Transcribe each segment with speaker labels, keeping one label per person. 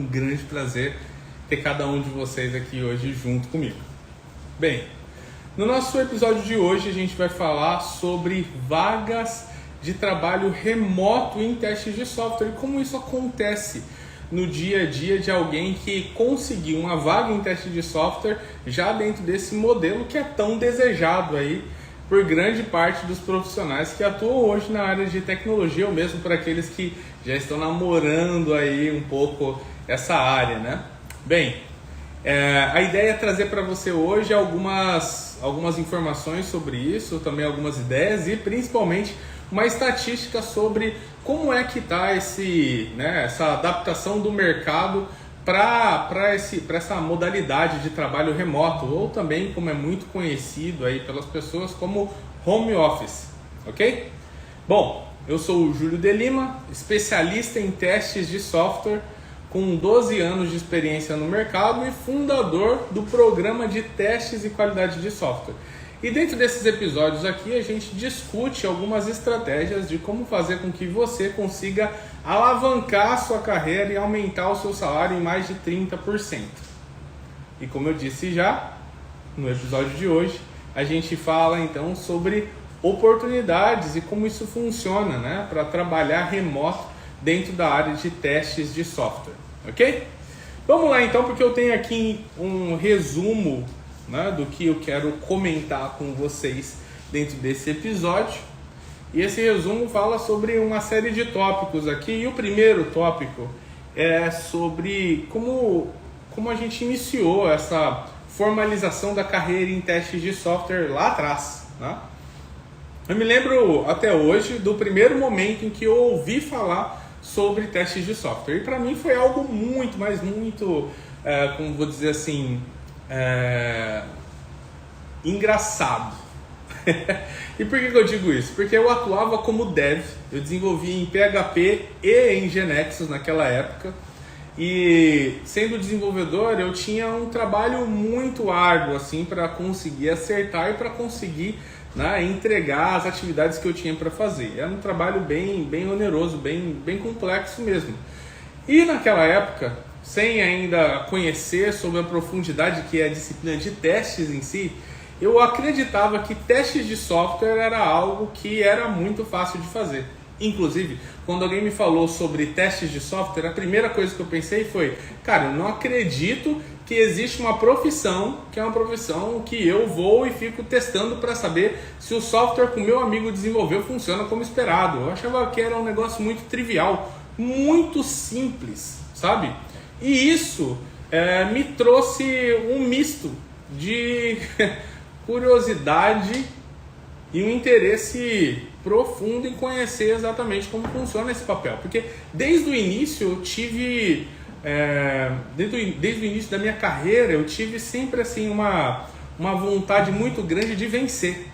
Speaker 1: um grande prazer ter cada um de vocês aqui hoje junto comigo. Bem, no nosso episódio de hoje a gente vai falar sobre vagas de trabalho remoto em testes de software e como isso acontece no dia a dia de alguém que conseguiu uma vaga em teste de software já dentro desse modelo que é tão desejado aí por grande parte dos profissionais que atuam hoje na área de tecnologia, ou mesmo por aqueles que já estão namorando aí um pouco essa área, né? Bem, a ideia é trazer para você hoje algumas informações sobre isso, também algumas ideias e principalmente uma estatística sobre como é que está essa adaptação do mercado para essa modalidade de trabalho remoto, ou também, como é muito conhecido aí pelas pessoas, como home office, ok? Bom, eu sou o Júlio de Lima, especialista em testes de software, com 12 anos de experiência no mercado e fundador do programa de testes e qualidade de software. E dentro desses episódios aqui a gente discute algumas estratégias de como fazer com que você consiga alavancar a sua carreira e aumentar o seu salário em mais de 30%. E como eu disse já, no episódio de hoje, a gente fala então sobre oportunidades e como isso funciona, né, para trabalhar remoto dentro da área de testes de software, ok? Vamos lá então, porque eu tenho aqui um resumo, né, do que eu quero comentar com vocês dentro desse episódio. E esse resumo fala sobre uma série de tópicos aqui. E o primeiro tópico é sobre como a gente iniciou essa formalização da carreira em testes de software lá atrás, né? Eu me lembro até hoje do primeiro momento em que eu ouvi falar sobre testes de software. E para mim foi algo muito, mas muito, como vou dizer assim, engraçado. E por que eu digo isso? Porque eu atuava como dev, eu desenvolvia em PHP e em GeneXus naquela época, e sendo desenvolvedor eu tinha um trabalho muito árduo assim para conseguir acertar e para conseguir, né, entregar as atividades que eu tinha para fazer. Era um trabalho bem oneroso, bem complexo mesmo. E naquela época, sem ainda conhecer sobre a profundidade que é a disciplina de testes em si, eu acreditava que testes de software era algo que era muito fácil de fazer. Inclusive, quando alguém me falou sobre testes de software, a primeira coisa que eu pensei foi: cara, eu não acredito que existe uma profissão que é uma profissão que eu vou e fico testando para saber se o software que o meu amigo desenvolveu funciona como esperado. Eu achava que era um negócio muito trivial, muito simples, sabe? E isso me trouxe um misto de curiosidade e um interesse profundo em conhecer exatamente como funciona esse papel. Porque desde o início eu tive, desde o início da minha carreira, eu tive sempre assim uma vontade muito grande de vencer.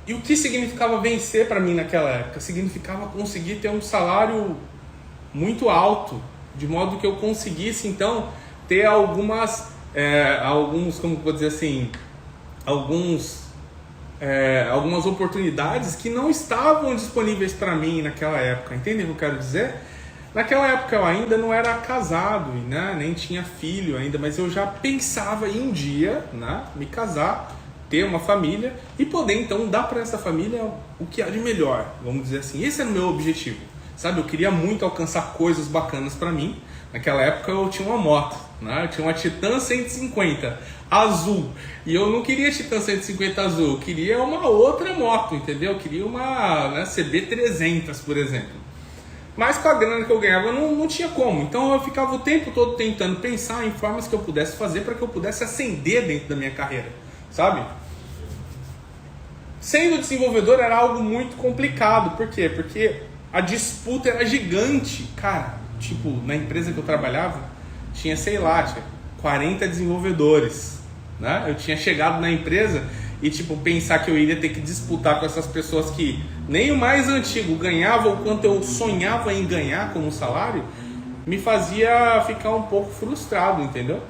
Speaker 1: E o que significava vencer para mim naquela época? Significava conseguir ter um salário muito alto, de modo que eu conseguisse então ter algumas, como vou dizer assim, algumas oportunidades que não estavam disponíveis para mim naquela época. Entende o que eu quero dizer? Naquela época eu ainda não era casado, né? Nem tinha filho ainda, mas eu já pensava em um dia, né, me casar, ter uma família e poder então dar para essa família o que há de melhor, vamos dizer assim. Esse era o meu objetivo, sabe? Eu queria muito alcançar coisas bacanas para mim. Naquela época eu tinha uma moto, né? Eu tinha uma Titan 150 azul, e eu não queria Titan 150 azul, eu queria uma outra moto, entendeu? Eu queria uma, né, CB300, por exemplo. Mas com a grana que eu ganhava não tinha como, então eu ficava o tempo todo tentando pensar em formas que eu pudesse fazer para que eu pudesse ascender dentro da minha carreira, sabe? Sendo desenvolvedor era algo muito complicado. Por quê? Porque a disputa era gigante, cara. Tipo, na empresa que eu trabalhava, tinha 40 desenvolvedores, né? Eu tinha chegado na empresa e, pensar que eu iria ter que disputar com essas pessoas que nem o mais antigo ganhava o quanto eu sonhava em ganhar como salário, me fazia ficar um pouco frustrado, entendeu?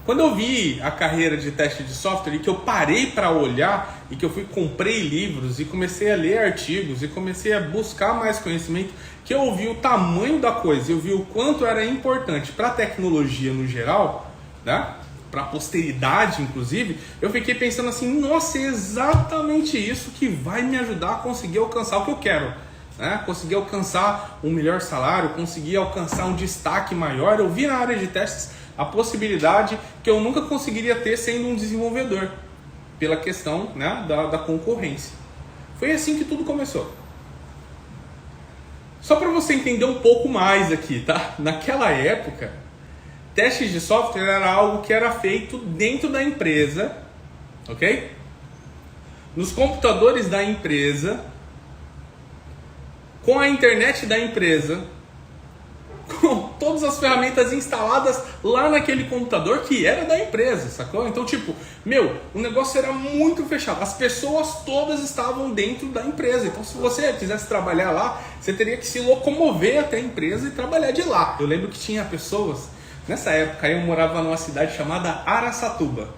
Speaker 1: Quando eu vi a carreira de teste de software e que eu parei para olhar e que eu comprei livros e comecei a ler artigos e comecei a buscar mais conhecimento, que eu vi o tamanho da coisa, eu vi o quanto era importante para a tecnologia no geral, né? Para a posteridade inclusive, eu fiquei pensando assim, nossa, é exatamente isso que vai me ajudar a conseguir alcançar o que eu quero. Né? Conseguir alcançar um melhor salário, conseguir alcançar um destaque maior. Eu vi na área de testes a possibilidade que eu nunca conseguiria ter sendo um desenvolvedor, pela questão, né, da concorrência. Foi assim que tudo começou. Só para você entender um pouco mais aqui, tá? Naquela época, testes de software era algo que era feito dentro da empresa, ok? Nos computadores da empresa, com a internet da empresa, com todas as ferramentas instaladas lá naquele computador que era da empresa, sacou? Então, tipo, o negócio era muito fechado. As pessoas todas estavam dentro da empresa. Então, se você quisesse trabalhar lá, você teria que se locomover até a empresa e trabalhar de lá. Eu lembro que tinha pessoas, nessa época eu morava numa cidade chamada Araçatuba.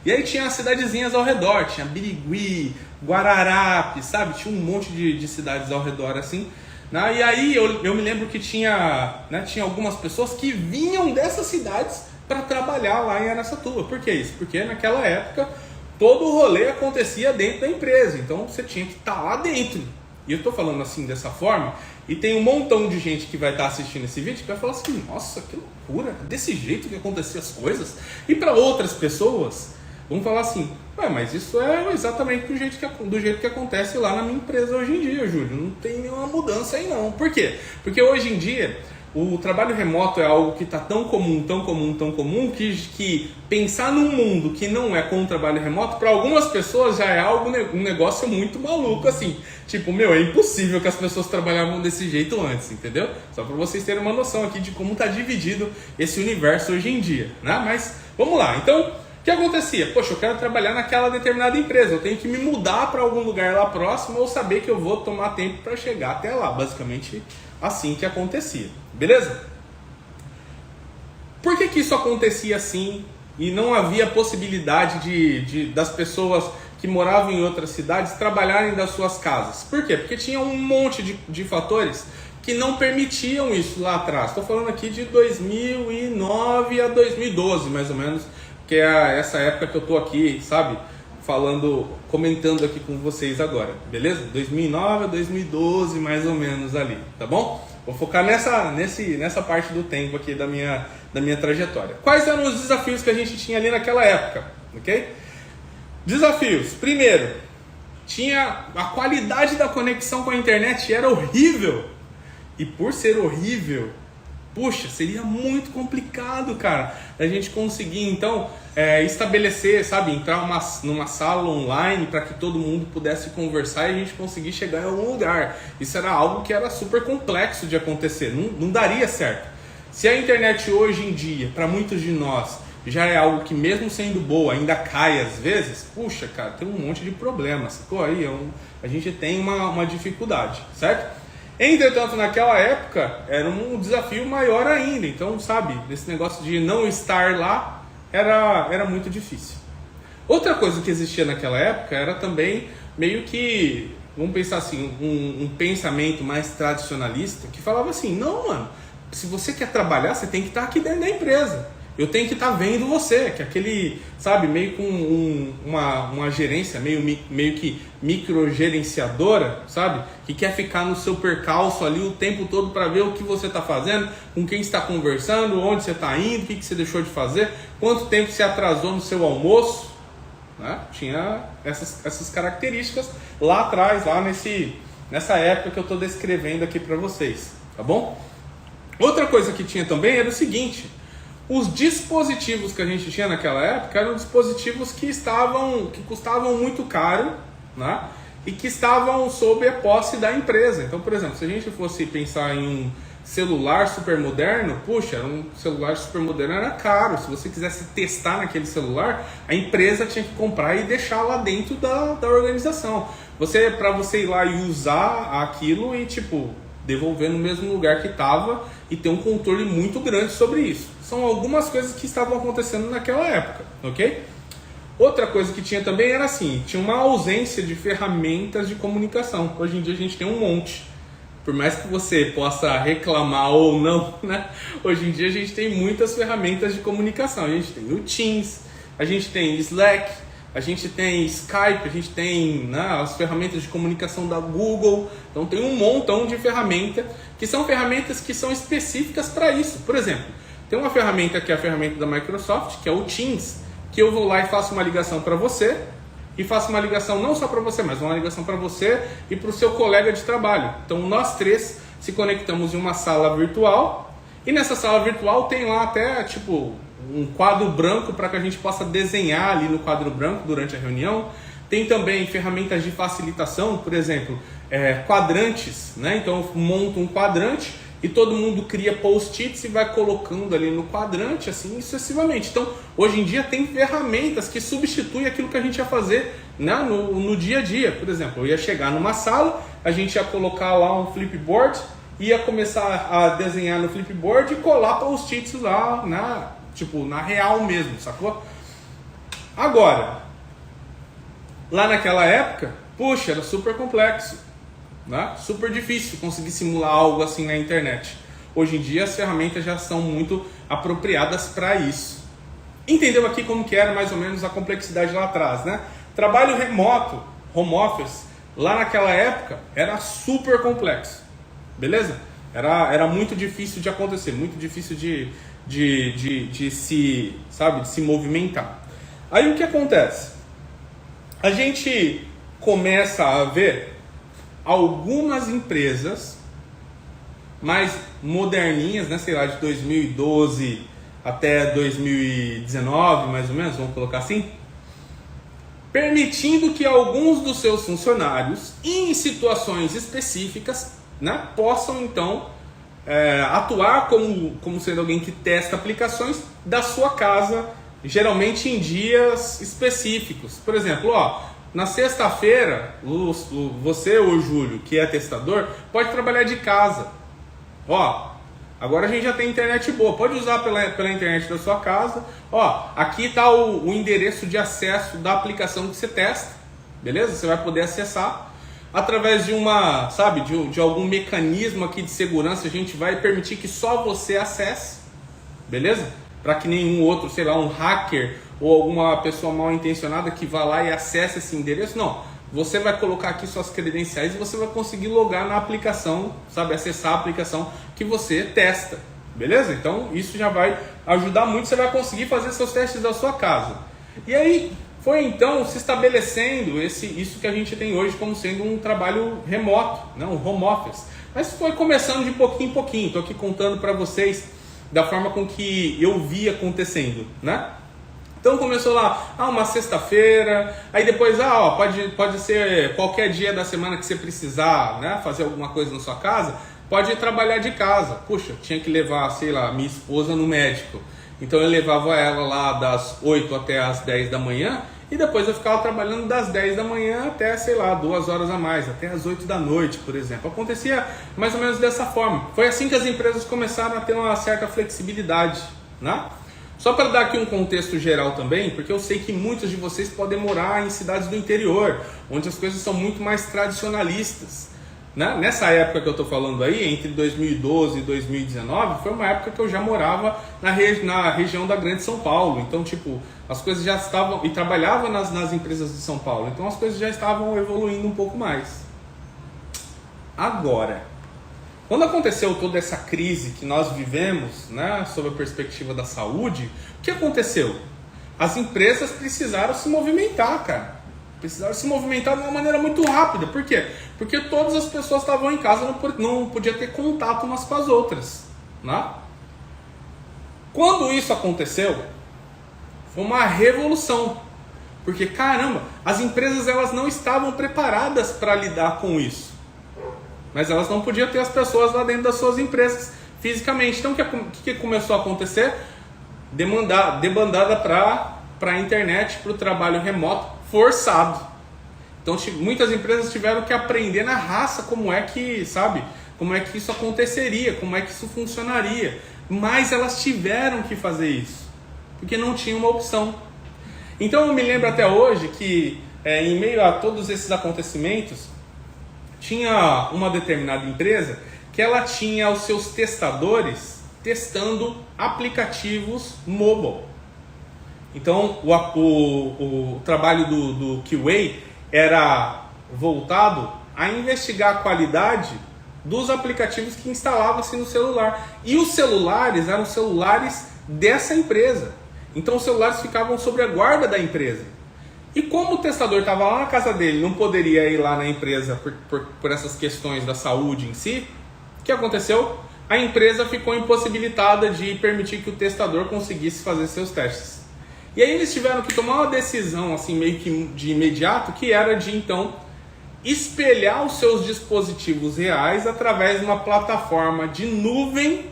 Speaker 1: E aí tinha as cidadezinhas ao redor, tinha Birigui, Guararapes, sabe? Tinha um monte de cidades ao redor assim. E aí eu me lembro que tinha algumas pessoas que vinham dessas cidades para trabalhar lá em Araçatuba. Por que isso? Porque naquela época todo o rolê acontecia dentro da empresa, então você tinha que estar lá dentro. E eu estou falando assim dessa forma, e tem um montão de gente que vai estar assistindo esse vídeo que vai falar assim, nossa, que loucura, desse jeito que aconteciam as coisas. E para outras pessoas vão falar assim, mas isso é exatamente do jeito que acontece lá na minha empresa hoje em dia, Júlio. Não tem nenhuma mudança aí não. Por quê? Porque hoje em dia o trabalho remoto é algo que está tão comum, que pensar num mundo que não é com o trabalho remoto, para algumas pessoas já é um negócio muito maluco, assim. Tipo, é impossível que as pessoas trabalhavam desse jeito antes, entendeu? Só para vocês terem uma noção aqui de como está dividido esse universo hoje em dia, né? Mas, vamos lá. Então, o que acontecia? Poxa, eu quero trabalhar naquela determinada empresa, eu tenho que me mudar para algum lugar lá próximo ou saber que eu vou tomar tempo para chegar até lá. Basicamente assim que acontecia, beleza? Por que isso acontecia assim e não havia possibilidade das pessoas que moravam em outras cidades trabalharem das suas casas? Por quê? Porque tinha um monte de fatores que não permitiam isso lá atrás. Estou falando aqui de 2009 a 2012, mais ou menos, que é essa época que eu tô aqui, sabe, comentando aqui com vocês agora, beleza? 2009 a 2012, mais ou menos ali, tá bom? Vou focar nessa parte do tempo aqui da minha trajetória. Quais eram os desafios que a gente tinha ali naquela época, ok? Desafios. Primeiro, a qualidade da conexão com a internet era horrível. E por ser horrível, puxa, seria muito complicado, cara, a gente conseguir, então, estabelecer, sabe, entrar numa sala online para que todo mundo pudesse conversar e a gente conseguir chegar em algum lugar. Isso era algo que era super complexo de acontecer, não daria certo. Se a internet hoje em dia, para muitos de nós, já é algo que mesmo sendo boa, ainda cai às vezes, puxa, cara, tem um monte de problemas. Pô, aí a gente tem uma dificuldade, certo? Entretanto, naquela época, era um desafio maior ainda. Então, sabe, esse negócio de não estar lá era muito difícil. Outra coisa que existia naquela época era também meio que, vamos pensar assim, um pensamento mais tradicionalista que falava assim, não, mano, se você quer trabalhar, você tem que estar aqui dentro da empresa. Eu tenho que estar vendo você, que aquele, sabe, meio com uma gerência, meio que microgerenciadora, sabe? Que quer ficar no seu percalço ali o tempo todo para ver o que você está fazendo, com quem está conversando, onde você está indo, o que você deixou de fazer, quanto tempo você atrasou no seu almoço, né? Tinha essas características lá atrás, nessa época que eu estou descrevendo aqui para vocês, tá bom? Outra coisa que tinha também era o seguinte: os dispositivos que a gente tinha naquela época eram dispositivos que custavam muito caro, né? E que estavam sob a posse da empresa. Então, por exemplo, se a gente fosse pensar em um celular super moderno, puxa, um celular super moderno era caro. Se você quisesse testar naquele celular, a empresa tinha que comprar e deixar lá dentro da organização. Para você ir lá e usar aquilo e tipo, devolver no mesmo lugar que estava e ter um controle muito grande sobre isso. São algumas coisas que estavam acontecendo naquela época, ok? Outra coisa que tinha também era assim, tinha uma ausência de ferramentas de comunicação. Hoje em dia a gente tem um monte. Por mais que você possa reclamar ou não, né? Hoje em dia a gente tem muitas ferramentas de comunicação. A gente tem o Teams, a gente tem Slack, a gente tem Skype, a gente tem, né, as ferramentas de comunicação da Google. Então tem um montão de ferramentas que são específicas para isso. Por exemplo, tem uma ferramenta que é a ferramenta da Microsoft, que é o Teams, que eu vou lá e faço uma ligação para você, e faço uma ligação não só para você, mas uma ligação para você e para o seu colega de trabalho. Então nós três se conectamos em uma sala virtual, e nessa sala virtual tem lá até tipo um quadro branco para que a gente possa desenhar ali no quadro branco durante a reunião. Tem também ferramentas de facilitação, por exemplo, quadrantes, né? Então eu monto um quadrante e todo mundo cria post-its e vai colocando ali no quadrante, assim sucessivamente. Então, hoje em dia tem ferramentas que substituem aquilo que a gente ia fazer, né, no dia a dia. Por exemplo, eu ia chegar numa sala, a gente ia colocar lá um flipboard, ia começar a desenhar no flipboard e colar post-its lá, na real mesmo, sacou? Agora, lá naquela época, puxa, era super complexo. Né? Super difícil conseguir simular algo assim na internet. Hoje em dia as ferramentas já são muito apropriadas para isso. Entendeu aqui como que era mais ou menos a complexidade lá atrás, né? Trabalho remoto, home office, lá naquela época era super complexo, beleza? Era muito difícil de acontecer, muito difícil de se movimentar. Aí o que acontece? A gente começa a ver algumas empresas mais moderninhas, né, sei lá, de 2012 até 2019, mais ou menos, vamos colocar assim, permitindo que alguns dos seus funcionários, em situações específicas, né, possam então atuar como sendo alguém que testa aplicações da sua casa, geralmente em dias específicos. Por exemplo, na sexta-feira, você ou o Júlio, que é testador, pode trabalhar de casa. Agora a gente já tem internet boa, pode usar pela internet da sua casa. Aqui está o endereço de acesso da aplicação que você testa, beleza? Você vai poder acessar através de de algum mecanismo aqui de segurança. A gente vai permitir que só você acesse, beleza? Para que nenhum outro, sei lá, um hacker ou alguma pessoa mal intencionada que vá lá e acesse esse endereço. Não, você vai colocar aqui suas credenciais e você vai conseguir logar na aplicação, acessar a aplicação que você testa, beleza? Então isso já vai ajudar muito, você vai conseguir fazer seus testes da sua casa. E aí foi então se estabelecendo isso que a gente tem hoje como sendo um trabalho remoto, né? Um home office. Mas foi começando de pouquinho em pouquinho, estou aqui contando para vocês da forma com que eu vi acontecendo, né? Então começou lá, uma sexta-feira, aí depois, pode ser qualquer dia da semana que você precisar, né, fazer alguma coisa na sua casa, pode trabalhar de casa. Puxa, tinha que levar, sei lá, minha esposa no médico. Então eu levava ela lá das 8 até as 10 da manhã, e depois eu ficava trabalhando das 10 da manhã até, sei lá, 2 horas a mais, até as 8 da noite, por exemplo. Acontecia mais ou menos dessa forma. Foi assim que as empresas começaram a ter uma certa flexibilidade, né? Só para dar aqui um contexto geral também, porque eu sei que muitos de vocês podem morar em cidades do interior, onde as coisas são muito mais tradicionalistas, né? Nessa época que eu estou falando aí, entre 2012 e 2019, foi uma época que eu já morava na região da Grande São Paulo. Então, as coisas já estavam... E trabalhava nas empresas de São Paulo. Então, as coisas já estavam evoluindo um pouco mais. Agora, quando aconteceu toda essa crise que nós vivemos, né, sob a perspectiva da saúde, o que aconteceu? As empresas precisaram se movimentar, cara. Precisaram se movimentar de uma maneira muito rápida. Por quê? Porque todas as pessoas estavam em casa, não podia ter contato umas com as outras, né? Quando isso aconteceu, foi uma revolução. Porque, caramba, as empresas elas não estavam preparadas para lidar com isso. Mas elas não podiam ter as pessoas lá dentro das suas empresas fisicamente. Então o que começou a acontecer? Debandada para a internet, para o trabalho remoto forçado. Então muitas empresas tiveram que aprender na raça como é que, como é que isso aconteceria, como é que isso funcionaria. Mas elas tiveram que fazer isso, porque não tinha uma opção. Então eu me lembro até hoje que em meio a todos esses acontecimentos, tinha uma determinada empresa que ela tinha os seus testadores testando aplicativos mobile. Então o trabalho do QA era voltado a investigar a qualidade dos aplicativos que instalavam-se no celular. E os celulares eram celulares dessa empresa. Então os celulares ficavam sob a guarda da empresa. E como o testador estava lá na casa dele, não poderia ir lá na empresa por essas questões da saúde em si, o que aconteceu? A empresa ficou impossibilitada de permitir que o testador conseguisse fazer seus testes. E aí eles tiveram que tomar uma decisão, assim, meio que de imediato, que era de, então, espelhar os seus dispositivos reais através de uma plataforma de nuvem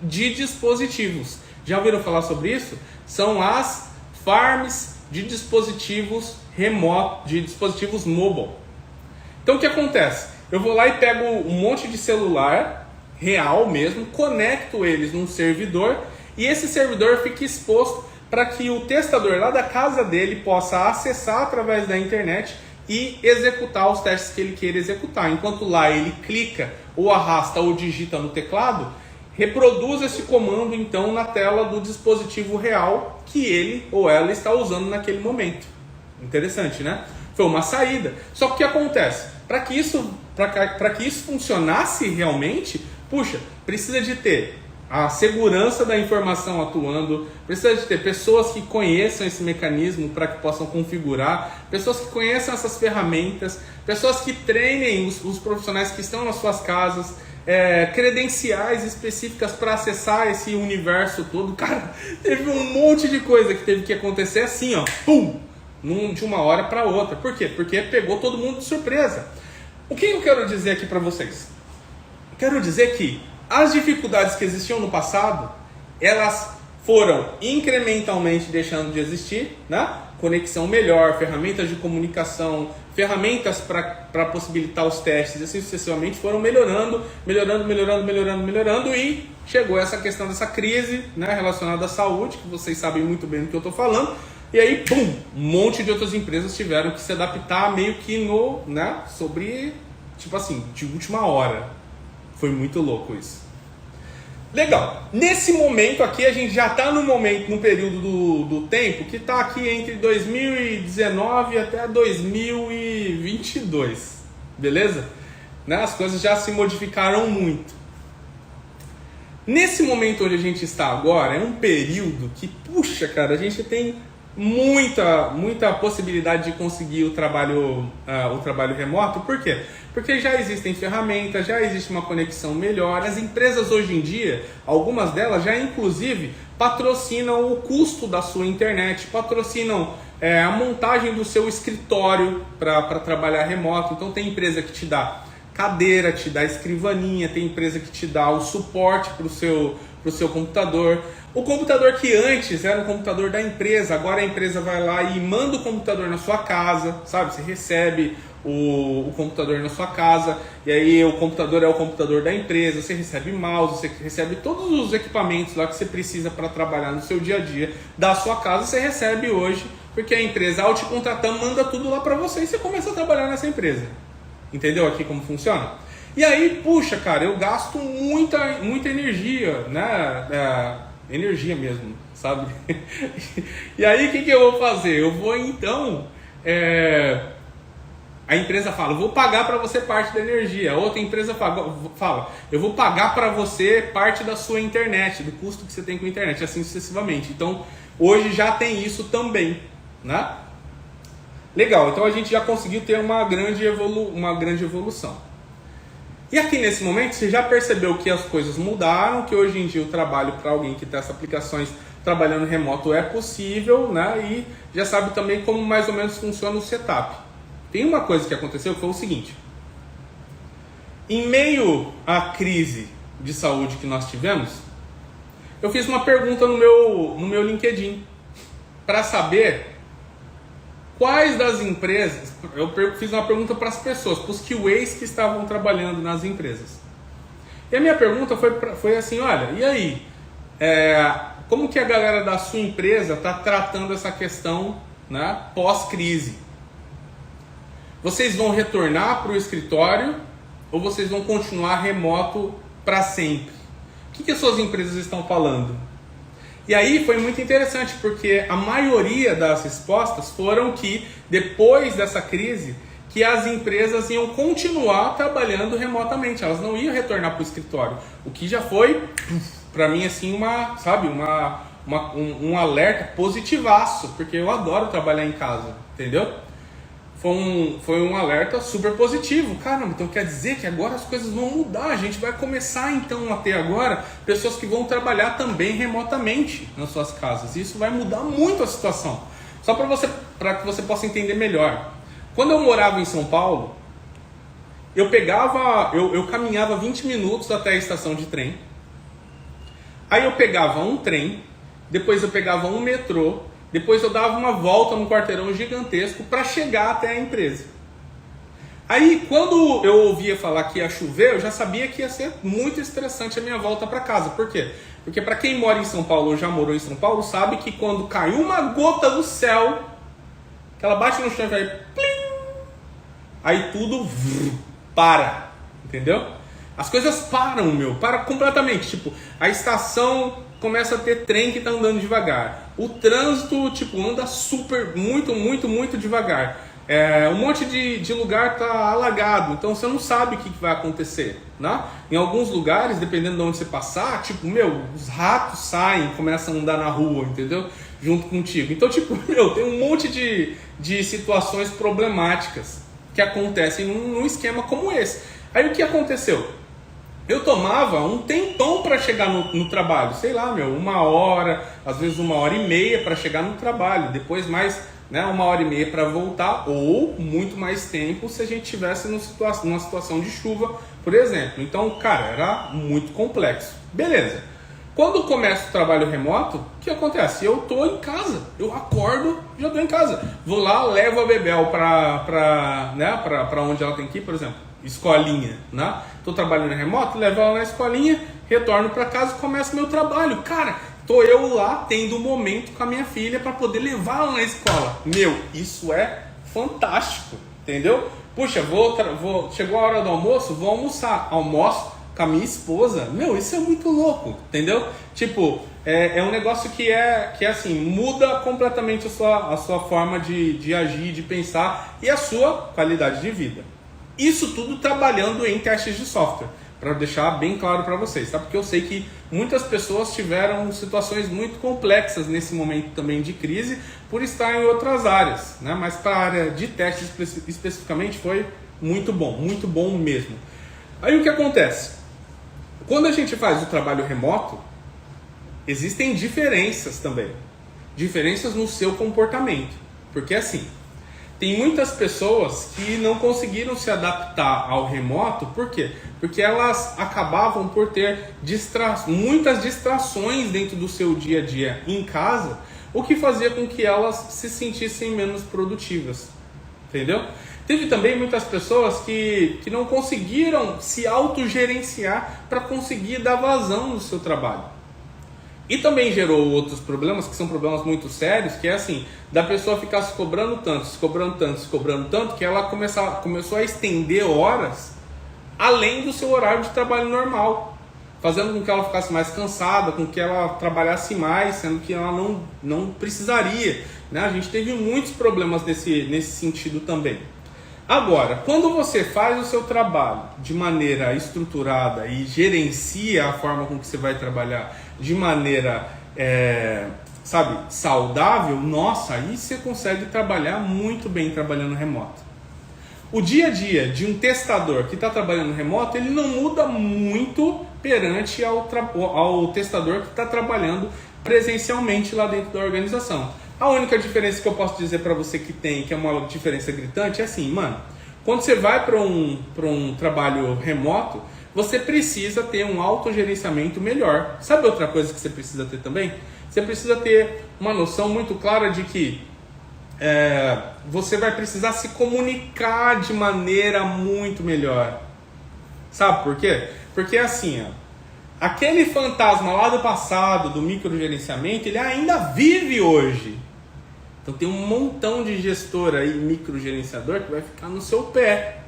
Speaker 1: de dispositivos. Já ouviram falar sobre isso? São as farms de dispositivos remotos, de dispositivos mobile. Então o que acontece? Eu vou lá e pego um monte de celular real mesmo, conecto eles num servidor e esse servidor fica exposto para que o testador lá da casa dele possa acessar através da internet e executar os testes que ele queira executar. Enquanto lá ele clica ou arrasta ou digita no teclado, reproduz esse comando então na tela do dispositivo real que ele ou ela está usando naquele momento. Interessante, né? Foi uma saída. Só que o que acontece? Para que isso funcionasse realmente, precisa de ter a segurança da informação atuando, precisa de ter pessoas que conheçam esse mecanismo para que possam configurar, pessoas que conheçam essas ferramentas, pessoas que treinem os profissionais que estão nas suas casas, credenciais específicas para acessar esse universo todo. Cara, teve um monte de coisa que teve que acontecer assim, ó, pum, de uma hora para outra. Por quê? Porque pegou todo mundo de surpresa. O que eu quero dizer aqui para vocês? Quero dizer que as dificuldades que existiam no passado, elas foram incrementalmente deixando de existir, né? Conexão melhor, ferramentas de comunicação, ferramentas para possibilitar os testes, e assim sucessivamente foram melhorando e chegou essa questão dessa crise, né, relacionada à saúde, que vocês sabem muito bem do que eu estou falando, e aí, pum, um monte de outras empresas tiveram que se adaptar meio que sobre, tipo assim, de última hora. Foi muito louco isso. Legal, nesse momento aqui a gente já está no período do tempo que está aqui entre 2019 até 2022, beleza? Né? As coisas já se modificaram muito. Nesse momento onde a gente está agora, é um período que, cara, a gente tem muita possibilidade de conseguir o trabalho remoto. Por quê? Porque já existem ferramentas, já existe uma conexão melhor. As empresas hoje em dia, algumas delas já inclusive patrocinam o custo da sua internet, patrocinam a montagem do seu escritório para trabalhar remoto. Então tem empresa que te dá cadeira, te dá escrivaninha, tem empresa que te dá o suporte para o seu computador. O computador que antes era um computador da empresa, agora a empresa vai lá e manda o computador na sua casa, sabe? Você recebe o computador na sua casa, e aí o computador é o computador da empresa, você recebe mouse, você recebe todos os equipamentos lá que você precisa para trabalhar no seu dia a dia da sua casa, você recebe hoje, porque a empresa, ao te contratar, manda tudo lá para você e você começa a trabalhar nessa empresa. Entendeu aqui como funciona? E aí, cara, eu gasto muita energia, né? Energia mesmo, sabe? E aí, o que eu vou fazer? Eu vou, então... A empresa fala, eu vou pagar para você parte da energia. A outra empresa fala, eu vou pagar para você parte da sua internet, do custo que você tem com a internet, assim sucessivamente. Então, hoje já tem isso também, né? Legal, então a gente já conseguiu ter uma grande evolução. E aqui nesse momento você já percebeu que as coisas mudaram, que hoje em dia o trabalho para alguém que testa aplicações trabalhando remoto é possível, né? E já sabe também como mais ou menos funciona o setup. Tem uma coisa que aconteceu que foi o seguinte: em meio à crise de saúde que nós tivemos, eu fiz uma pergunta no meu LinkedIn para saber quais das empresas. Eu fiz uma pergunta para as pessoas, para os QAs que estavam trabalhando nas empresas. E a minha pergunta foi assim, olha, e aí? Como que a galera da sua empresa está tratando essa questão, né, pós-crise? Vocês vão retornar para o escritório ou vocês vão continuar remoto para sempre? O que as suas empresas estão falando? E aí foi muito interessante, porque a maioria das respostas foram que depois dessa crise, que as empresas iam continuar trabalhando remotamente, elas não iam retornar para o escritório. O que já foi, para mim, assim, um alerta positivaço, porque eu adoro trabalhar em casa, entendeu? Foi um alerta super positivo. Caramba, então quer dizer que agora as coisas vão mudar. A gente vai começar então a ter agora pessoas que vão trabalhar também remotamente nas suas casas. Isso vai mudar muito a situação. Só para que você possa entender melhor. Quando eu morava em São Paulo, eu caminhava 20 minutos até a estação de trem. Aí eu pegava um trem, depois eu pegava um metrô, depois eu dava uma volta num quarteirão gigantesco para chegar até a empresa. Aí quando eu ouvia falar que ia chover, eu já sabia que ia ser muito estressante a minha volta para casa. Por quê? Porque para quem mora em São Paulo ou já morou em São Paulo, sabe que quando cai uma gota do céu, que ela bate no chão e vai plim, aí tudo para, entendeu? As coisas param, para completamente. Tipo, a estação começa a ter trem que está andando devagar. O trânsito, anda muito devagar. Um monte de lugar está alagado, então você não sabe o que vai acontecer, né? Em alguns lugares, dependendo de onde você passar, os ratos saem, começam a andar na rua, entendeu? Junto contigo. Então, tem um monte de situações problemáticas que acontecem num esquema como esse. Aí o que aconteceu? Eu tomava um tempão para chegar no trabalho, sei lá, 1 hora, às vezes 1h30 para chegar no trabalho, depois mais, 1h30 para voltar, ou muito mais tempo se a gente estivesse numa situação de chuva, por exemplo. Então, cara, era muito complexo. Beleza. Quando começa o trabalho remoto, o que acontece? Eu estou em casa, eu acordo, já estou em casa. Vou lá, levo a Bebel para onde ela tem que ir, por exemplo, escolinha, né? Estou trabalhando remoto, levo ela na escolinha, retorno para casa e começo meu trabalho. Cara, estou eu lá tendo um momento com a minha filha para poder levá-la na escola. Isso é fantástico, entendeu? Puxa, chegou a hora do almoço, vou almoçar. Almoço com a minha esposa. Isso é muito louco, entendeu? É um negócio que assim, muda completamente a sua forma de agir, de pensar e a sua qualidade de vida. Isso tudo trabalhando em testes de software, para deixar bem claro para vocês, tá? Porque eu sei que muitas pessoas tiveram situações muito complexas nesse momento também de crise, por estar em outras áreas, né? Mas para a área de testes especificamente foi muito bom mesmo. Aí o que acontece? Quando a gente faz o trabalho remoto, existem diferenças também, diferenças no seu comportamento, porque assim, tem muitas pessoas que não conseguiram se adaptar ao remoto, por quê? Porque elas acabavam por ter muitas distrações dentro do seu dia a dia em casa, o que fazia com que elas se sentissem menos produtivas, entendeu? Teve também muitas pessoas que não conseguiram se autogerenciar para conseguir dar vazão no seu trabalho. E também gerou outros problemas, que são problemas muito sérios, que é assim, da pessoa ficar se cobrando tanto, que ela começou a estender horas além do seu horário de trabalho normal, fazendo com que ela ficasse mais cansada, com que ela trabalhasse mais, sendo que ela não precisaria, né? A gente teve muitos problemas nesse sentido também. Agora, quando você faz o seu trabalho de maneira estruturada e gerencia a forma com que você vai trabalhar de maneira, saudável, nossa, aí você consegue trabalhar muito bem trabalhando remoto. O dia a dia de um testador que está trabalhando remoto, ele não muda muito perante ao testador que está trabalhando presencialmente lá dentro da organização. A única diferença que eu posso dizer para você que é uma diferença gritante, é assim, quando você vai para um trabalho remoto, você precisa ter um autogerenciamento melhor. Sabe outra coisa que você precisa ter também? Você precisa ter uma noção muito clara de que você vai precisar se comunicar de maneira muito melhor. Sabe por quê? Porque assim, ó, aquele fantasma lá do passado, do microgerenciamento, ele ainda vive hoje. Então tem um montão de gestor aí, microgerenciador, que vai ficar no seu pé.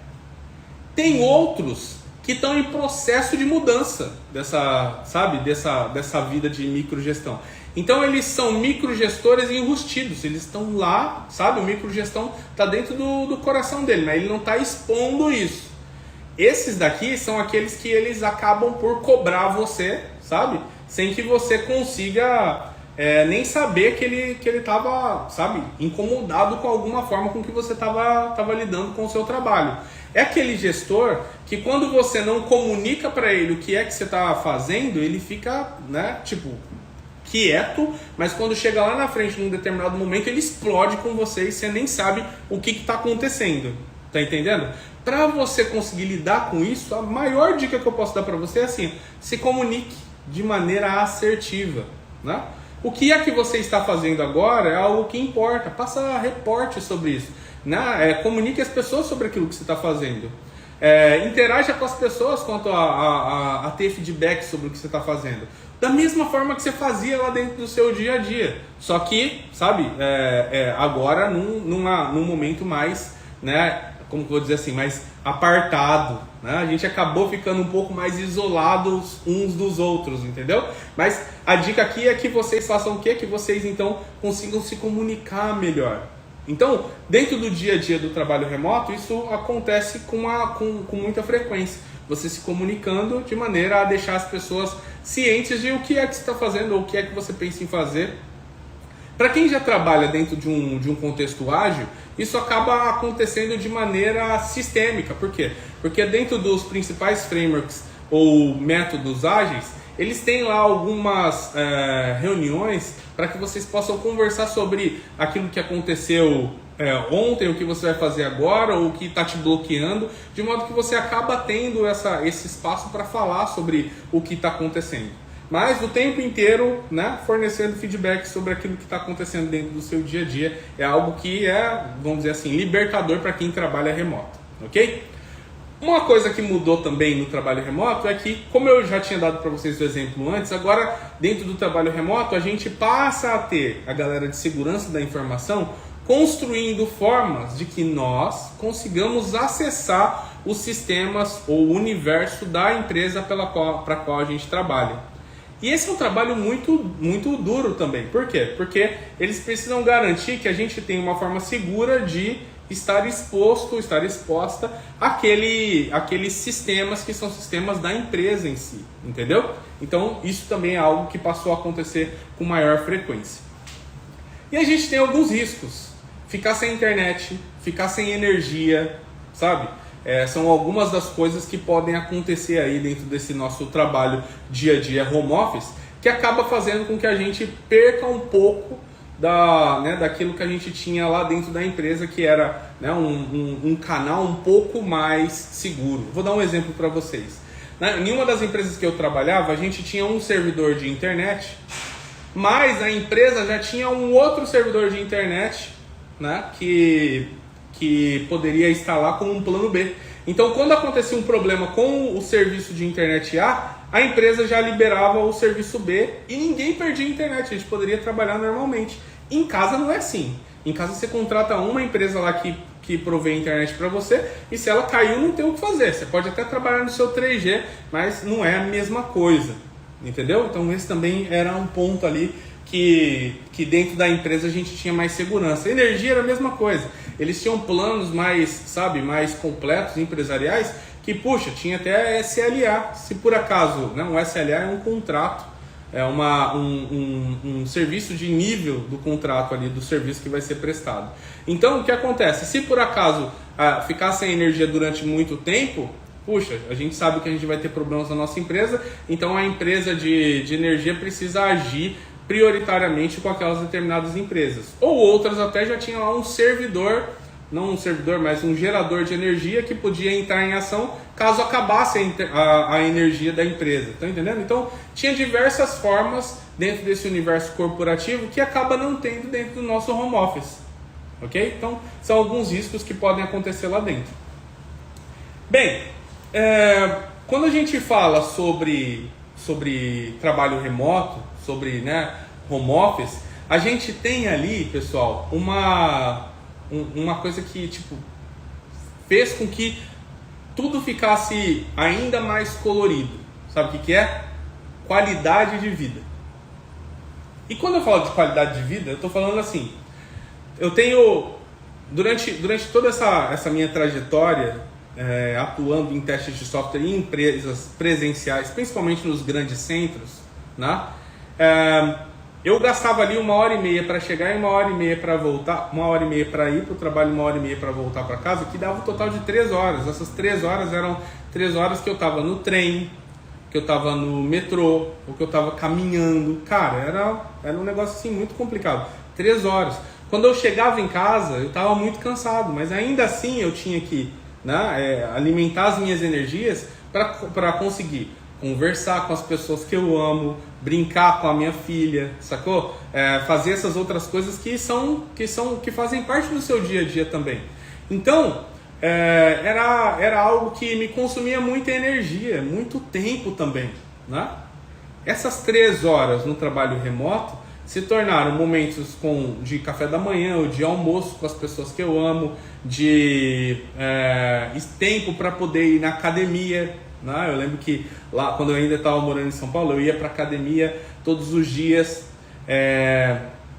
Speaker 1: Tem outros que estão em processo de mudança dessa vida de microgestão. Então eles são microgestores enrustidos, eles estão lá, sabe? O microgestão está dentro do coração dele, mas ele não está expondo isso. Esses daqui são aqueles que eles acabam por cobrar você, sabe? Sem que você consiga nem saber que ele estava, sabe, incomodado com alguma forma com que você estava lidando com o seu trabalho. É aquele gestor que quando você não comunica para ele o que é que você está fazendo, ele fica, né, tipo, quieto, mas quando chega lá na frente num determinado momento, ele explode com você e você nem sabe o que está acontecendo. Tá entendendo? Para você conseguir lidar com isso, a maior dica que eu posso dar para você é assim: se comunique de maneira assertiva, né? O que é que você está fazendo agora é algo que importa. Passa reporte sobre isso, né? Comunique as pessoas sobre aquilo que você está fazendo. Interaja com as pessoas quanto a ter feedback sobre o que você está fazendo. Da mesma forma que você fazia lá dentro do seu dia a dia. Só que, sabe, agora num momento mais, né, como que eu vou dizer assim, mais apartado, né? A gente acabou ficando um pouco mais isolados uns dos outros, entendeu? Mas a dica aqui é que vocês façam o quê? Que vocês então consigam se comunicar melhor. Então, dentro do dia a dia do trabalho remoto, isso acontece com muita frequência. Você se comunicando de maneira a deixar as pessoas cientes de o que é que você está fazendo ou o que é que você pensa em fazer. Para quem já trabalha dentro de um contexto ágil, isso acaba acontecendo de maneira sistêmica. Por quê? Porque dentro dos principais frameworks ou métodos ágeis, eles têm lá algumas reuniões para que vocês possam conversar sobre aquilo que aconteceu ontem, o que você vai fazer agora, ou o que está te bloqueando, de modo que você acaba tendo esse espaço para falar sobre o que está acontecendo. Mas o tempo inteiro, né, fornecendo feedback sobre aquilo que está acontecendo dentro do seu dia a dia é algo que vamos dizer assim, libertador para quem trabalha remoto, ok? Uma coisa que mudou também no trabalho remoto é que, como eu já tinha dado para vocês o exemplo antes, agora dentro do trabalho remoto a gente passa a ter a galera de segurança da informação construindo formas de que nós consigamos acessar os sistemas ou o universo da empresa para a qual a gente trabalha. E esse é um trabalho muito, muito duro também. Por quê? Porque eles precisam garantir que a gente tenha uma forma segura de estar exposta àqueles sistemas que são sistemas da empresa em si, entendeu? Então isso também é algo que passou a acontecer com maior frequência. E a gente tem alguns riscos. Ficar sem internet, ficar sem energia, sabe? São algumas das coisas que podem acontecer aí dentro desse nosso trabalho dia a dia home office, que acaba fazendo com que a gente perca um pouco daquilo que a gente tinha lá dentro da empresa, que era, né, um canal um pouco mais seguro. Vou dar um exemplo para vocês. Em uma das empresas que eu trabalhava, a gente tinha um servidor de internet, mas a empresa já tinha um outro servidor de internet, né, que poderia instalar como um plano B. Então, quando acontecia um problema com o serviço de internet a empresa já liberava o serviço B e ninguém perdia a internet, a gente poderia trabalhar normalmente. Em casa não é assim. Em casa você contrata uma empresa lá que provê a internet para você, e se ela caiu não tem o que fazer. Você pode até trabalhar no seu 3G, mas não é a mesma coisa, entendeu? Então esse também era um ponto ali que dentro da empresa a gente tinha mais segurança. A energia era a mesma coisa. Eles tinham planos mais completos, empresariais, que, puxa, tinha até SLA. Se por acaso, né, um SLA é um contrato, é um serviço de nível do contrato ali, do serviço que vai ser prestado. Então, o que acontece? Se por acaso ficar sem energia durante muito tempo, puxa, a gente sabe que a gente vai ter problemas na nossa empresa, então a empresa de energia precisa agir prioritariamente com aquelas determinadas empresas. Ou outras até já tinham lá um servidor, não um servidor, mas um gerador de energia que podia entrar em ação caso acabasse a energia da empresa. Tá entendendo? Então, tinha diversas formas dentro desse universo corporativo que acaba não tendo dentro do nosso home office. Ok? Então, são alguns riscos que podem acontecer lá dentro. Bem, Quando a gente fala sobre trabalho remoto, sobre, né, home office, a gente tem ali, pessoal, uma coisa que tipo fez com que tudo ficasse ainda mais colorido. Sabe o que é? Qualidade de vida. E quando eu falo de qualidade de vida, eu estou falando assim, eu tenho, durante toda essa minha trajetória, atuando em testes de software em empresas presenciais, principalmente nos grandes centros, né? Eu gastava ali 1h30 para chegar e 1h30 para voltar, 1h30 para ir para o trabalho, 1h30 para voltar para casa, que dava um total de 3 horas. Essas 3 horas eram 3 horas que eu estava no trem, que eu estava no metrô, ou que eu estava caminhando. Cara, era um negócio assim muito complicado. 3 horas. Quando eu chegava em casa, eu estava muito cansado, mas ainda assim eu tinha que, né, alimentar as minhas energias para conseguir conversar com as pessoas que eu amo, brincar com a minha filha, sacou? Fazer essas outras coisas que fazem parte do seu dia a dia também. Então, era algo que me consumia muita energia, muito tempo também, né? Essas 3 horas no trabalho remoto se tornaram momentos de café da manhã, ou de almoço com as pessoas que eu amo, de tempo para poder ir na academia, né? Eu lembro que lá, quando eu ainda estava morando em São Paulo, eu ia para academia todos os dias,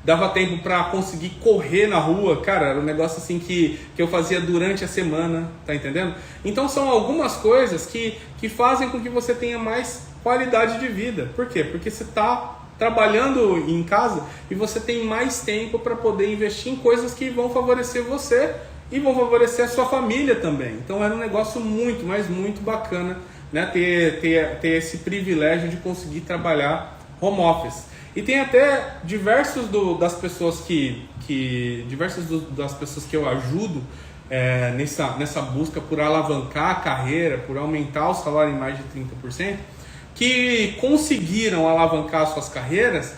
Speaker 1: dava tempo para conseguir correr na rua, cara, era um negócio assim que eu fazia durante a semana, tá entendendo? Então são algumas coisas que fazem com que você tenha mais qualidade de vida. Por quê? Porque você está trabalhando em casa e você tem mais tempo para poder investir em coisas que vão favorecer você e vão favorecer a sua família também. Então era um negócio muito, mas muito bacana, né, ter esse privilégio de conseguir trabalhar home office. E tem até diversas das pessoas que eu ajudo nessa busca por alavancar a carreira, por aumentar o salário em mais de 30%, que conseguiram alavancar suas carreiras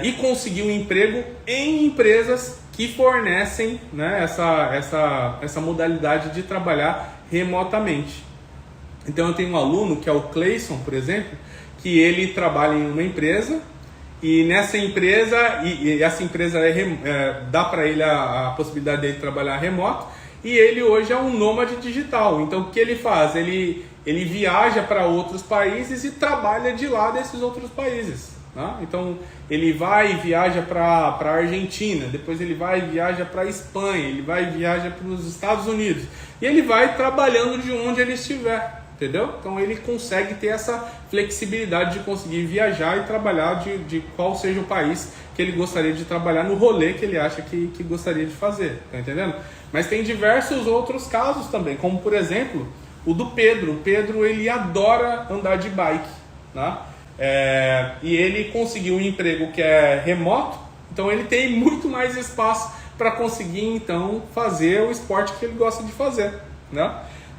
Speaker 1: e conseguir um emprego em empresas que fornecem, né, essa modalidade de trabalhar remotamente. Então eu tenho um aluno que é o Cleison, por exemplo, que ele trabalha em uma empresa e nessa empresa, e essa empresa dá para ele a possibilidade de trabalhar remoto, e ele hoje é um nômade digital. Então o que ele faz? Ele viaja para outros países e trabalha de lá desses outros países. Né? Então ele vai e viaja para a Argentina, depois ele vai e viaja para a Espanha, ele vai e viaja para os Estados Unidos, e ele vai trabalhando de onde ele estiver, entendeu? Então ele consegue ter essa flexibilidade de conseguir viajar e trabalhar de qual seja o país que ele gostaria de trabalhar, no rolê que ele acha que gostaria de fazer, tá entendendo? Mas tem diversos outros casos também, como por exemplo o do Pedro. O Pedro, ele adora andar de bike, né? E ele conseguiu um emprego que é remoto, então ele tem muito mais espaço para conseguir então fazer o esporte que ele gosta de fazer, né?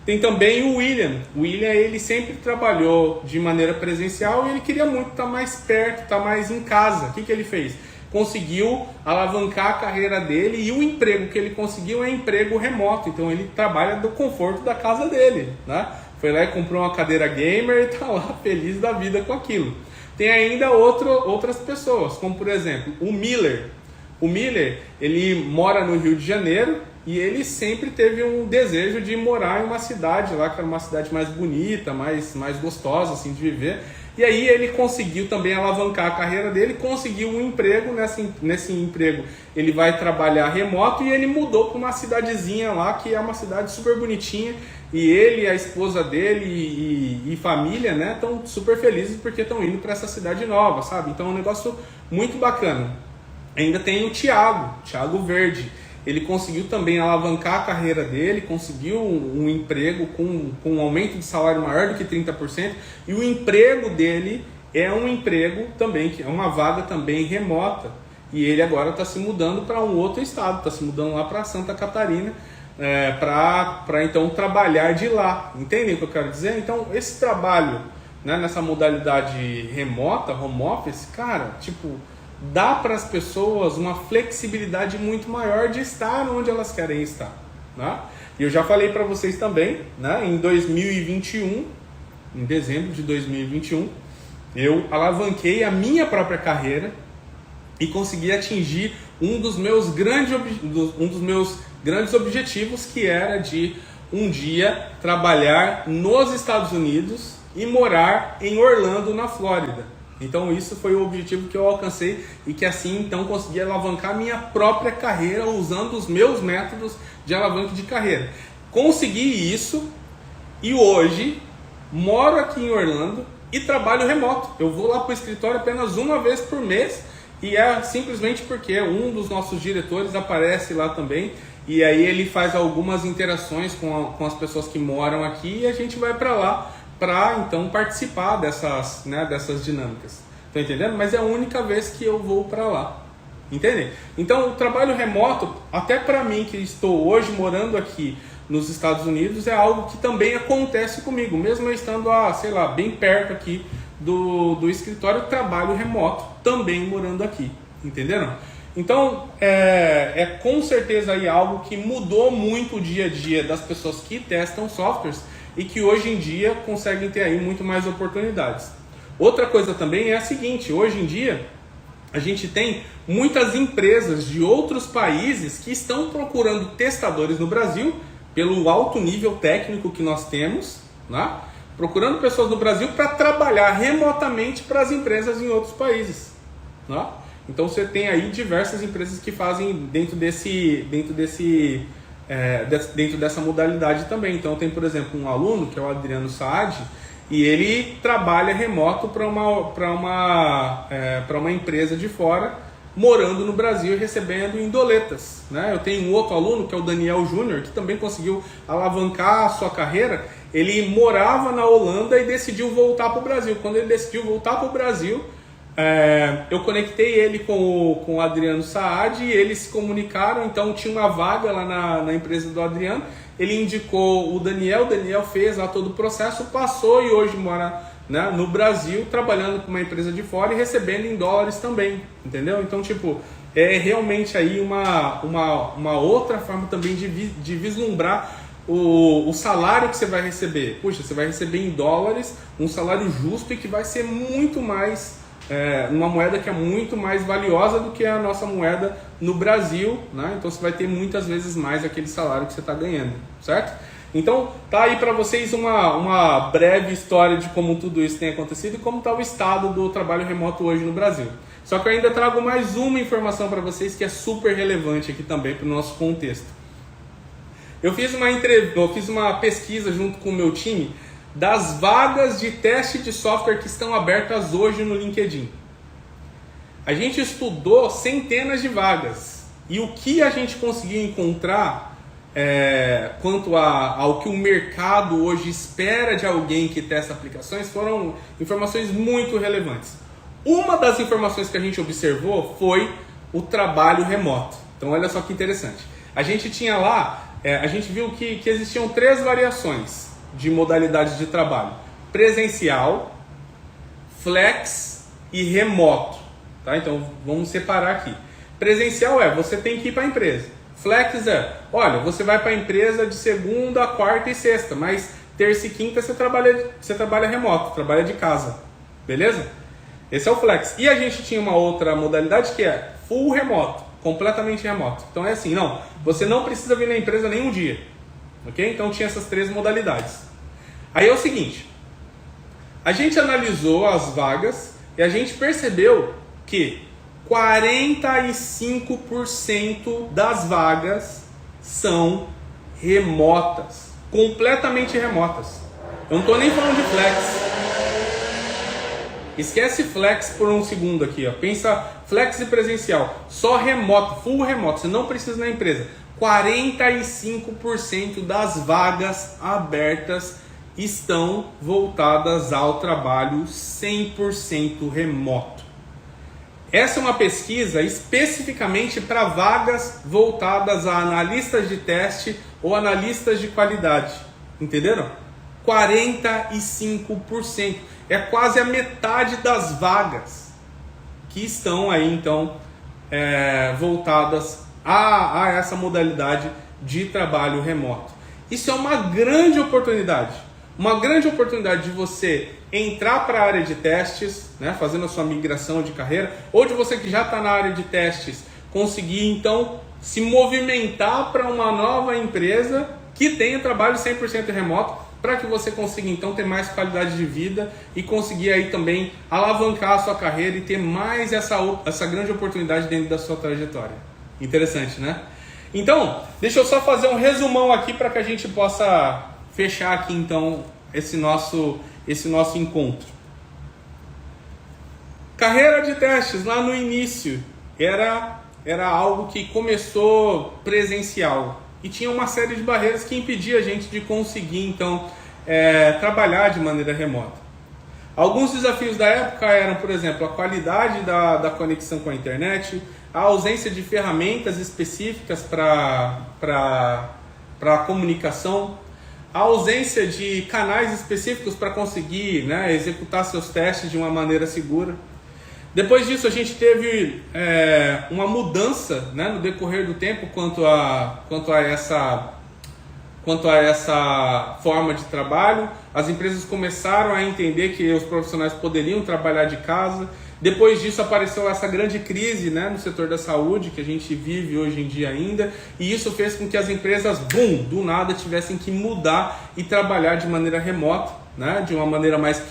Speaker 1: Tem também o William. O William, ele sempre trabalhou de maneira presencial e ele queria muito estar mais perto, estar mais em casa. O que ele fez? Conseguiu alavancar a carreira dele, e o emprego que ele conseguiu é emprego remoto. Então ele trabalha do conforto da casa dele, né? Foi lá e comprou uma cadeira gamer e está lá feliz da vida com aquilo. Tem ainda outras pessoas, como por exemplo o Miller. O Miller, ele mora no Rio de Janeiro e ele sempre teve um desejo de morar em uma cidade lá, que era uma cidade mais bonita, mais gostosa assim, de viver. E aí ele conseguiu também alavancar a carreira dele, conseguiu um emprego. Nesse emprego ele vai trabalhar remoto, e ele mudou para uma cidadezinha lá, que é uma cidade super bonitinha, e ele, a esposa dele e família, né, estão super felizes porque estão indo para essa cidade nova, sabe? Então é um negócio muito bacana. Ainda tem o Thiago Verde. Ele conseguiu também alavancar a carreira dele, conseguiu um emprego com um aumento de salário maior do que 30%, e o emprego dele é um emprego também, que é uma vaga também remota, e ele agora está se mudando para um outro estado, está se mudando lá para Santa Catarina, para então trabalhar de lá. Entendem o que eu quero dizer? Então esse trabalho, né, nessa modalidade remota, home office, cara, tipo, dá para as pessoas uma flexibilidade muito maior de estar onde elas querem estar, né? E eu já falei para vocês também, né? Em 2021 em dezembro de 2021, eu alavanquei a minha própria carreira e consegui atingir um dos meus grandes objetivos, que era de um dia trabalhar nos Estados Unidos e morar em Orlando, na Flórida. Então isso foi o objetivo que eu alcancei e que assim então consegui alavancar minha própria carreira usando os meus métodos de alavanque de carreira. Consegui isso e hoje moro aqui em Orlando e trabalho remoto. Eu vou lá para o escritório apenas uma vez por mês e é simplesmente porque um dos nossos diretores aparece lá também e aí ele faz algumas interações com as pessoas que moram aqui e a gente vai para lá para então participar dessas dinâmicas. Tá entendendo? Mas é a única vez que eu vou para lá. Entende? Então o trabalho remoto, até para mim que estou hoje morando aqui nos Estados Unidos, é algo que também acontece comigo, mesmo eu estando bem perto aqui do escritório, trabalho remoto, também morando aqui. Entenderam? Então é com certeza aí algo que mudou muito o dia a dia das pessoas que testam softwares e que hoje em dia conseguem ter aí muito mais oportunidades. Outra coisa também é a seguinte: hoje em dia a gente tem muitas empresas de outros países que estão procurando testadores no Brasil, pelo alto nível técnico que nós temos, né? Procurando pessoas no Brasil para trabalhar remotamente para as empresas em outros países, né? Então você tem aí diversas empresas que fazem dentro dessa modalidade também. Então tem, por exemplo, um aluno que é o Adriano Saad e ele trabalha remoto para uma empresa de fora, morando no Brasil e recebendo em doletas, né? Eu tenho um outro aluno que é o Daniel Júnior, que também conseguiu alavancar a sua carreira. Ele morava na Holanda e decidiu voltar para o Brasil. Quando ele decidiu voltar para o Brasil, eu conectei ele com o Adriano Saad e eles se comunicaram. Então tinha uma vaga lá na empresa do Adriano, ele indicou o Daniel fez lá todo o processo, passou e hoje mora, né, no Brasil, trabalhando com uma empresa de fora e recebendo em dólares também, entendeu? Então é realmente aí uma outra forma também de vislumbrar o salário que você vai receber. Puxa, você vai receber em dólares um salário justo e que vai ser muito mais uma moeda que é muito mais valiosa do que a nossa moeda no Brasil, né? Então você vai ter muitas vezes mais aquele salário que você está ganhando, certo? Então tá aí para vocês uma breve história de como tudo isso tem acontecido e como está o estado do trabalho remoto hoje no Brasil. Só que eu ainda trago mais uma informação para vocês que é super relevante aqui também para o nosso contexto. Eu fiz uma pesquisa junto com o meu time das vagas de teste de software que estão abertas hoje no LinkedIn. A gente estudou centenas de vagas e o que a gente conseguiu encontrar quanto ao que o mercado hoje espera de alguém que testa aplicações foram informações muito relevantes. Uma das informações que a gente observou foi o trabalho remoto. Então olha só que interessante. A gente tinha lá, a gente viu que existiam 3 variações de modalidades de trabalho: presencial, flex e remoto. Tá? Então vamos separar aqui. Presencial você tem que ir para a empresa. Flex olha, você vai para a empresa de segunda, quarta e sexta, mas terça e quinta você trabalha remoto, trabalha de casa. Beleza? Esse é o flex. E a gente tinha uma outra modalidade que é full remoto, completamente remoto. Então é assim, não, você não precisa vir na empresa nenhum dia. Ok? Então tinha essas 3 modalidades. Aí é o seguinte, a gente analisou as vagas e a gente percebeu que 45% das vagas são remotas, completamente remotas. Eu não estou nem falando de flex. Esquece flex por um segundo aqui, ó. Pensa flex e presencial, só remoto, full remoto, você não precisa ir na empresa. 45% das vagas abertas estão voltadas ao trabalho 100% remoto. Essa é uma pesquisa especificamente para vagas voltadas a analistas de teste ou analistas de qualidade. Entenderam? 45%. É quase a metade das vagas que estão aí, então, voltadas a essa modalidade de trabalho remoto. Isso é uma grande oportunidade. uma grande oportunidade de você entrar para a área de testes, né, fazendo a sua migração de carreira, ou de você que já está na área de testes, conseguir então se movimentar para uma nova empresa que tenha trabalho 100% remoto, para que você consiga então ter mais qualidade de vida e conseguir aí também alavancar a sua carreira e ter mais essa grande oportunidade dentro da sua trajetória. Interessante, né? Então, deixa eu só fazer um resumão aqui para que a gente possa fechar aqui então esse nosso encontro. Carreira de testes lá no início era algo que começou presencial e tinha uma série de barreiras que impedia a gente de conseguir então trabalhar de maneira remota. Alguns desafios da época eram, por exemplo, a qualidade da conexão com a internet, a ausência de ferramentas específicas para a comunicação, a ausência de canais específicos para conseguir, né, executar seus testes de uma maneira segura. Depois disso, a gente teve uma mudança, né, no decorrer do tempo quanto a essa forma de trabalho. As empresas começaram a entender que os profissionais poderiam trabalhar de casa. Depois disso apareceu essa grande crise, né, no setor da saúde que a gente vive hoje em dia ainda, e isso fez com que as empresas, do nada, tivessem que mudar e trabalhar de maneira remota, né, de uma maneira mais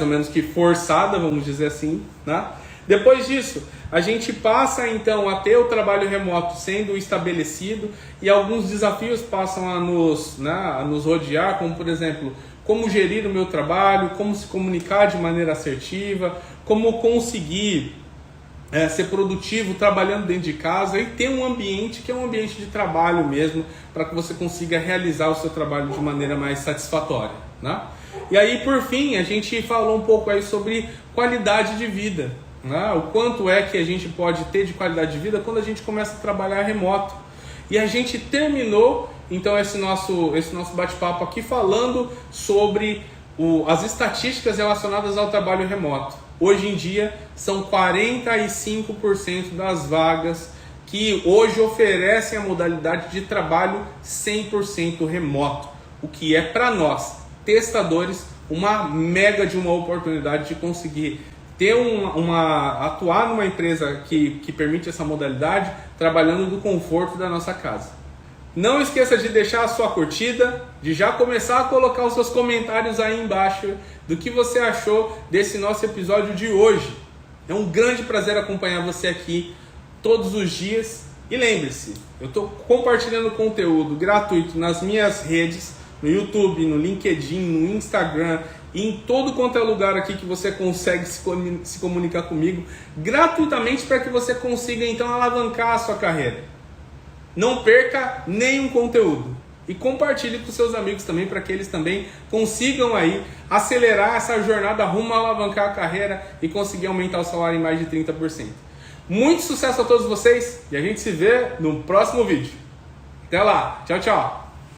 Speaker 1: ou menos que forçada, vamos dizer assim, né? Depois disso, a gente passa então a ter o trabalho remoto sendo estabelecido e alguns desafios passam a nos rodear, como por exemplo, como gerir o meu trabalho, como se comunicar de maneira assertiva, como conseguir ser produtivo trabalhando dentro de casa e ter um ambiente que é um ambiente de trabalho mesmo, para que você consiga realizar o seu trabalho de maneira mais satisfatória, né? E aí, por fim, a gente falou um pouco aí sobre qualidade de vida, né? O quanto é que a gente pode ter de qualidade de vida quando a gente começa a trabalhar remoto. E a gente terminou então esse nosso bate-papo aqui falando sobre as estatísticas relacionadas ao trabalho remoto. Hoje em dia são 45% das vagas que hoje oferecem a modalidade de trabalho 100% remoto, o que é para nós, testadores, uma mega de uma oportunidade de conseguir ter atuar numa empresa que permite essa modalidade, trabalhando do conforto da nossa casa. Não esqueça de deixar a sua curtida, de já começar a colocar os seus comentários aí embaixo do que você achou desse nosso episódio de hoje. É um grande prazer acompanhar você aqui todos os dias. E lembre-se, eu estou compartilhando conteúdo gratuito nas minhas redes, no YouTube, no LinkedIn, no Instagram e em todo quanto é lugar aqui que você consegue se comunicar comigo gratuitamente para que você consiga então alavancar a sua carreira. Não perca nenhum conteúdo e compartilhe com seus amigos também para que eles também consigam aí acelerar essa jornada rumo a alavancar a carreira e conseguir aumentar o salário em mais de 30%. Muito sucesso a todos vocês e a gente se vê no próximo vídeo. Até lá, tchau, tchau!